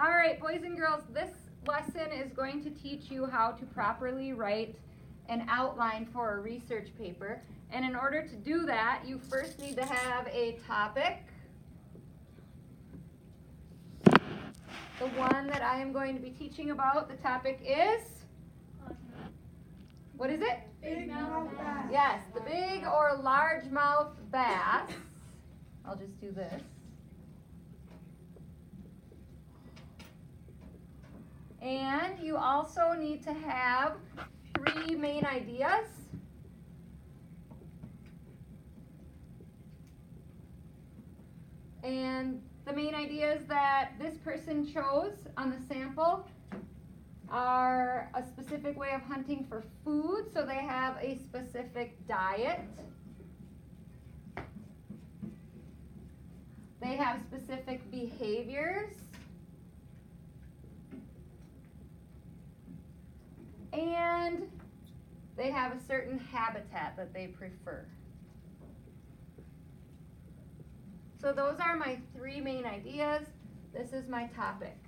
All right, boys and girls, this lesson is going to teach you how to properly write an outline for a research paper. And in order to do that, you first need to have a topic. The one that I am going to be teaching about, the topic is, what is it? Big mouth bass. Yes, the big or largemouth bass. I'll just do this. And you also need to have 3 main ideas. And the main ideas that this person chose on the sample are a specific way of hunting for food, so they have a specific diet. They have specific behaviors. And they have a certain habitat that they prefer. So those are my 3 main ideas. This is my topic.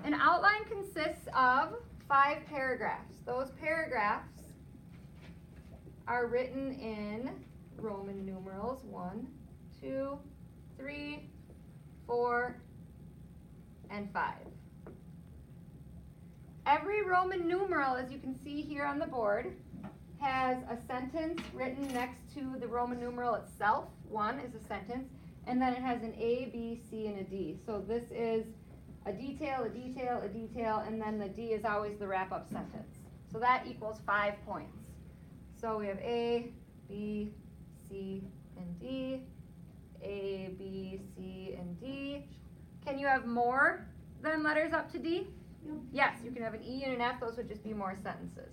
An outline consists of 5 paragraphs. Those paragraphs are written in Roman numerals 1, 2, 3, 4, and 5. Every Roman numeral, as you can see here on the board, has a sentence written next to the Roman numeral itself. 1 is a sentence, and then it has an A, B, C, and a D. So this is a detail, a detail, a detail, and then the D is always the wrap-up sentence. So that equals 5 points. So we have A, B, C, and D, A, B, C, and D. Can you have more than letters up to D? Yep. Yes, you can have an E and an F. Those would just be more sentences.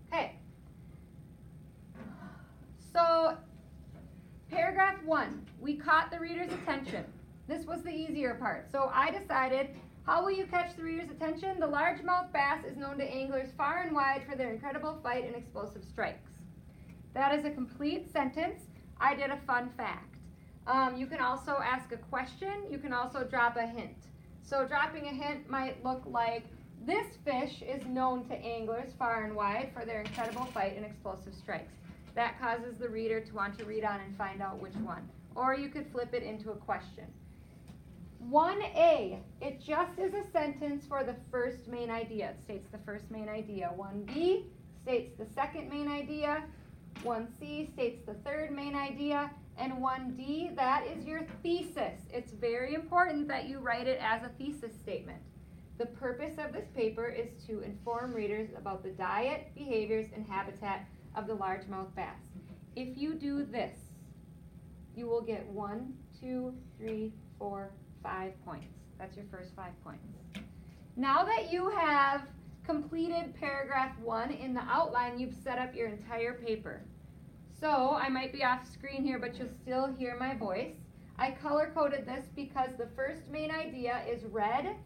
Okay. So, paragraph 1, we caught the reader's attention. This was the easier part. So I decided, how will you catch the reader's attention? The largemouth bass is known to anglers far and wide for their incredible fight and explosive strikes. That is a complete sentence. I did a fun fact. You can also ask a question. You can also drop a hint. So dropping a hint might look like, this fish is known to anglers far and wide for their incredible fight and explosive strikes. That causes the reader to want to read on and find out which one. Or you could flip it into a question. 1A, it just is a sentence for the first main idea. It states the first main idea. 1B states the second main idea. 1C states the third main idea, and 1D, that is your thesis. It's very important that you write it as a thesis statement. The purpose of this paper is to inform readers about the diet, behaviors, and habitat of the largemouth bass. If you do this, you will get 1, 2, 3, 4, 5 points. That's your first 5 points. Now that you have completed paragraph 1 in the outline, you've set up your entire paper. So I might be off screen here, but you'll still hear my voice. I color coded this because the first main idea is red,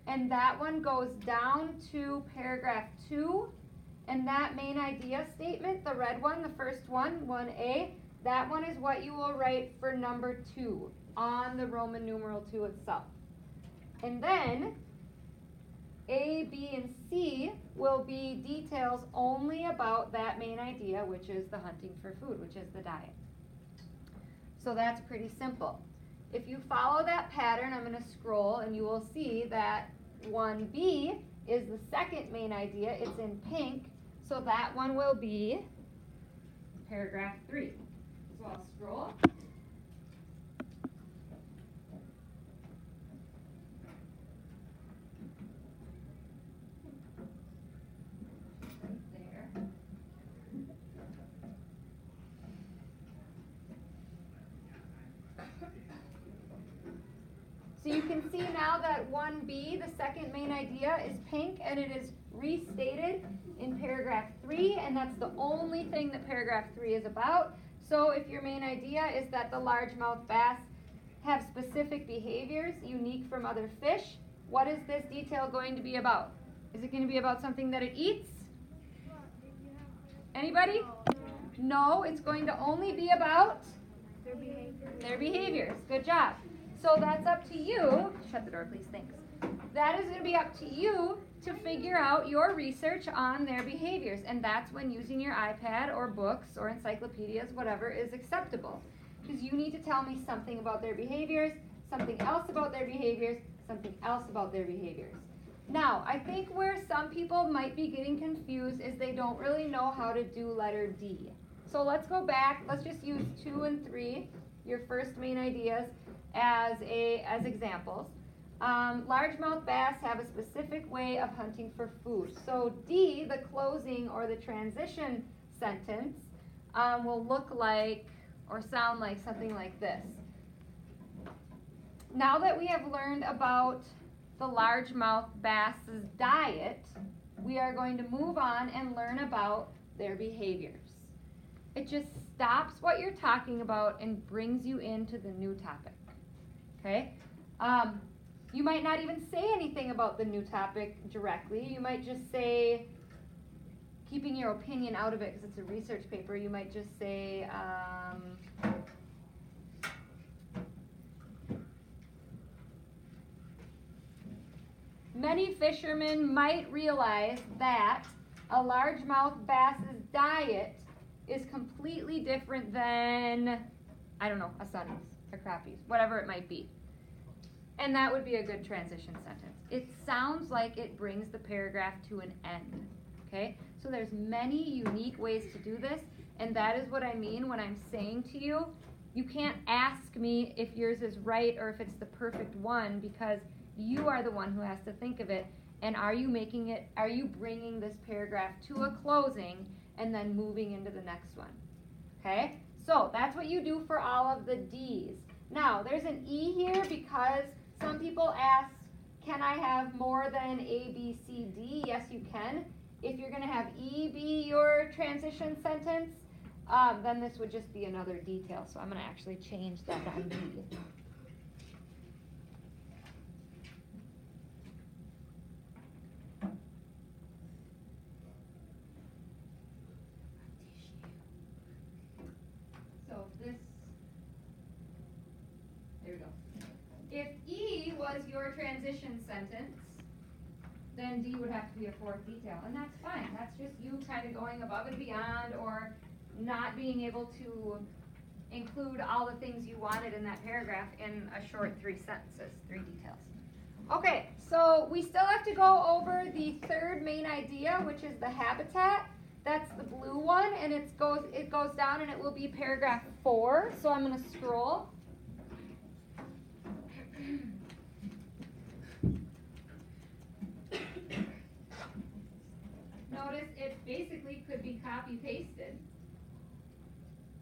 and that one goes down to paragraph 2, and that main idea statement, the red one, the first one, 1A, that one is what you will write for number 2 on the Roman numeral 2 itself. And then A, B, and C will be details only about that main idea, which is the hunting for food, which is the diet. So that's pretty simple. If you follow that pattern, I'm going to scroll and you will see that 1B is the second main idea. It's in pink, so that one will be paragraph 3. So I'll scroll. So you can see now that 1B, the second main idea, is pink, and it is restated in paragraph 3, and that's the only thing that paragraph 3 is about. So if your main idea is that the largemouth bass have specific behaviors unique from other fish, what is this detail going to be about? Is it going to be about something that it eats? Anybody? No, it's going to only be about Their behavior. their behaviors. Good job. So that's up to you. Shut the door, please. Thanks. That is going to be up to you to figure out your research on their behaviors. And that's when using your iPad or books or encyclopedias, whatever, is acceptable. Because you need to tell me something about their behaviors, something else about their behaviors, something else about their behaviors. Now, I think where some people might be getting confused is they don't really know how to do letter D. So let's go back. Let's just use 2 and 3, your first main ideas, as examples. Largemouth bass have a specific way of hunting for food. So D, the closing or the transition sentence, will look like or sound like something like this. Now that we have learned about the largemouth bass's diet, we are going to move on and learn about their behaviors. It just stops what you're talking about and brings you into the new topic. Okay? You might not even say anything about the new topic directly. You might just say, keeping your opinion out of it because it's a research paper, you might just say, many fishermen might realize that a largemouth bass's diet is completely different than, I don't know, a sunnies, a crappies, whatever it might be. And that would be a good transition sentence. It sounds like it brings the paragraph to an end, okay? So there's many unique ways to do this, and that is what I mean when I'm saying to you, you can't ask me if yours is right or if it's the perfect one because you are the one who has to think of it, and are you bringing this paragraph to a closing and then moving into the next one, okay? So that's what you do for all of the D's. Now, there's an E here because some people ask, can I have more than A, B, C, D? Yes, you can. If you're going to have E be your transition sentence, then this would just be another detail. So I'm going to actually change that on D. So this, there we go. If E was your transition sentence, then D would have to be a fourth detail. And that's fine. That's just you kind of going above and beyond or not being able to include all the things you wanted in that paragraph in a short 3 sentences, 3 details. Okay, so we still have to go over the third main idea, which is the habitat. That's the blue one, and it goes down and it will be paragraph 4. So I'm going to scroll. Notice it basically could be copy-pasted.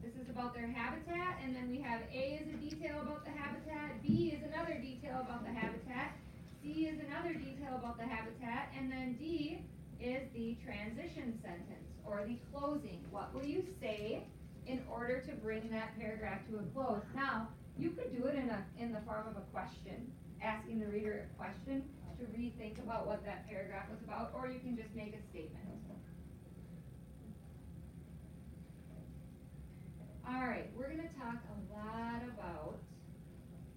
This is about their habitat, and then we have A is a detail about the habitat, B is another detail about the habitat, C is another detail about the habitat, and then D is the transition sentence, or the closing. What will you say in order to bring that paragraph to a close? Now, you could do it in the form of a question, asking the reader a question to rethink about what that paragraph was about, or you can just make a statement. All right, we're going to talk a lot about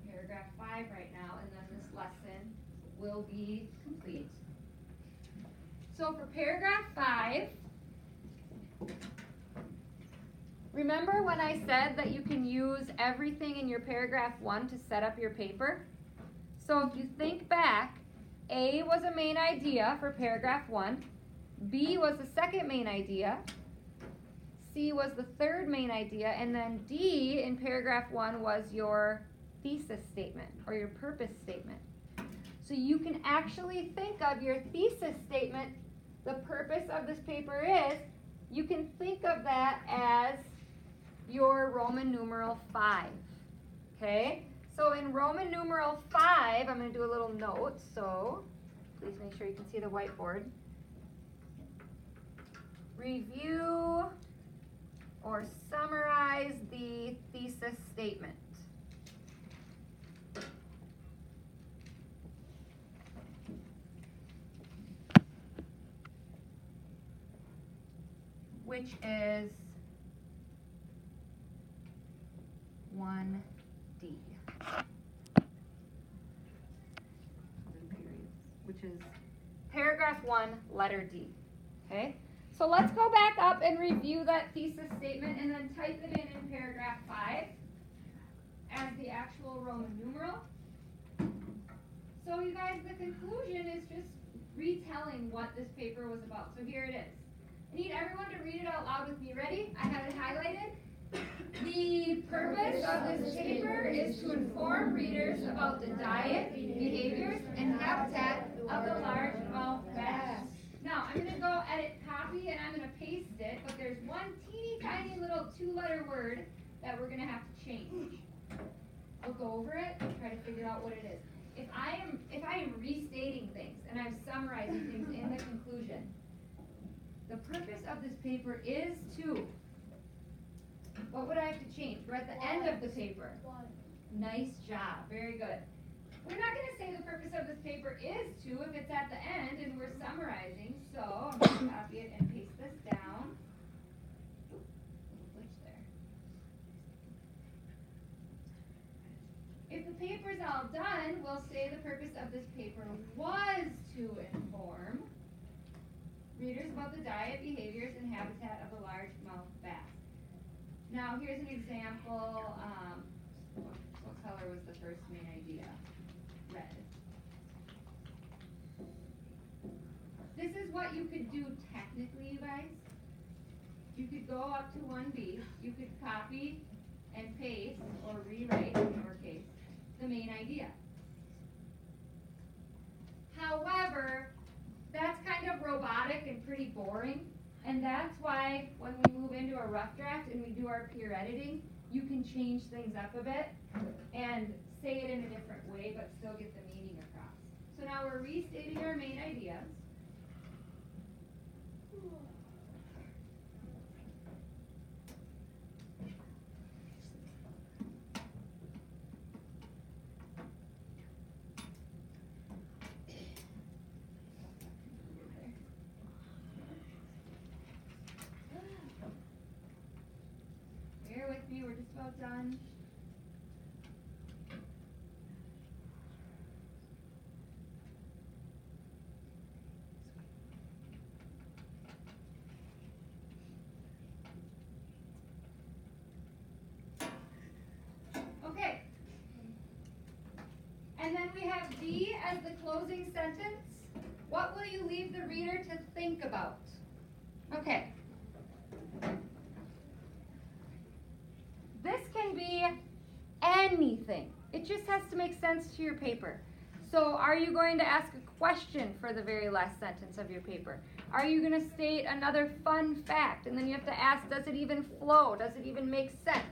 paragraph 5 right now, and then this lesson will be complete. So for paragraph 5, remember when I said that you can use everything in your paragraph 1 to set up your paper? So if you think back, A was a main idea for paragraph 1, B was the second main idea, C was the third main idea, and then D in paragraph 1 was your thesis statement or your purpose statement. So you can actually think of your thesis statement, the purpose of this paper is, you can think of that as your Roman numeral 5, okay? So in Roman numeral 5, I'm going to do a little note, so please make sure you can see the whiteboard. Review or summarize the thesis statement. which is 1D. Which is paragraph 1, letter D. Okay? So let's go back up and review that thesis statement and then type it in paragraph 5 as the actual Roman numeral. So you guys, the conclusion is just retelling what this paper was about. So here it is. I need everyone to read it out loud with me. Ready? I have it highlighted. The purpose of this paper is to inform readers about the diet, behaviors, and habitat of the largemouth bass. Now, I'm going to go edit copy and I'm going to paste it, but there's one teeny tiny little 2-letter word that we're going to have to change. I'll go over it and try to figure out what it is. If I am restating things and I'm summarizing things in the conclusion, the purpose of this paper is to, what would I have to change? We're at the end of the paper. Nice job. Very good. We're not going to say the purpose of this paper is to if it's at the end and we're summarizing. So I'm going to copy it and paste this down. Glitch there. If the paper's all done, we'll say the purpose of this paper was to inform readers about the diet, behaviors, and habitat of the largemouth bass. Now, here's an example. What color was the first main idea? Red. This is what you could do technically, you guys. You could go up to 1B. You could copy and paste, or rewrite, in lowercase, the main idea. However, that's kind of robotic and pretty boring. And that's why when we move into a rough draft and we do our peer editing, you can change things up a bit and say it in a different way, but still get the meaning across. So now we're restating our main ideas. Bear with me, we're just about done. Okay. And then we have D as the closing sentence. What will you leave the reader to think about? Okay. This can be anything. It just has to make sense to your paper. So are you going to ask a question for the very last sentence of your paper? Are you going to state another fun fact? And then you have to ask, does it even flow? Does it even make sense?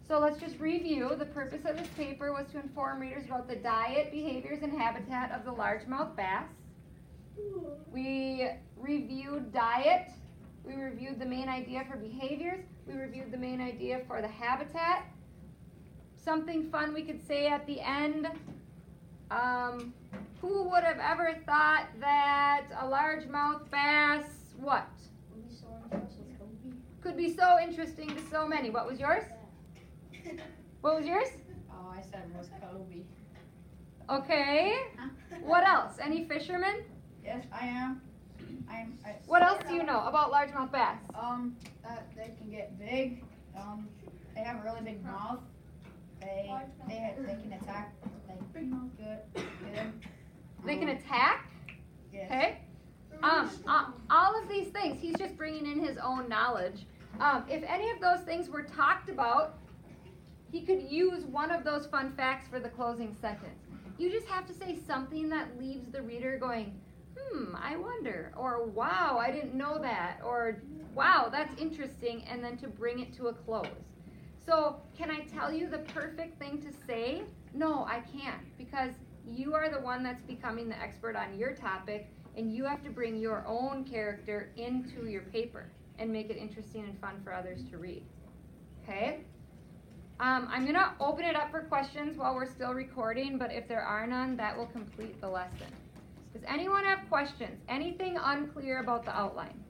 So let's just review. The purpose of this paper was to inform readers about the diet, behaviors, and habitat of the largemouth bass. We reviewed diet. We reviewed the main idea for behaviors. We reviewed the main idea for the habitat. Something fun we could say at the end. Who would have ever thought that a largemouth bass, what? Could be so interesting to so many. What was yours? What was yours? Oh, I said it was Kobe. Okay. What else? Any fishermen? Yes, I am. What else do you know about largemouth bass? That they can get big. They have a really big mouth. They can attack. Good. They can attack? Yes. Okay. All of these things, he's just bringing in his own knowledge. If any of those things were talked about, he could use one of those fun facts for the closing sentence. You just have to say something that leaves the reader going, I wonder, or wow, I didn't know that, or wow, that's interesting, and then to bring it to a close. So, can I tell you the perfect thing to say? No, I can't, because you are the one that's becoming the expert on your topic, and you have to bring your own character into your paper and make it interesting and fun for others to read. Okay? I'm going to open it up for questions while we're still recording, but if there are none, that will complete the lesson. Does anyone have questions? Anything unclear about the outline?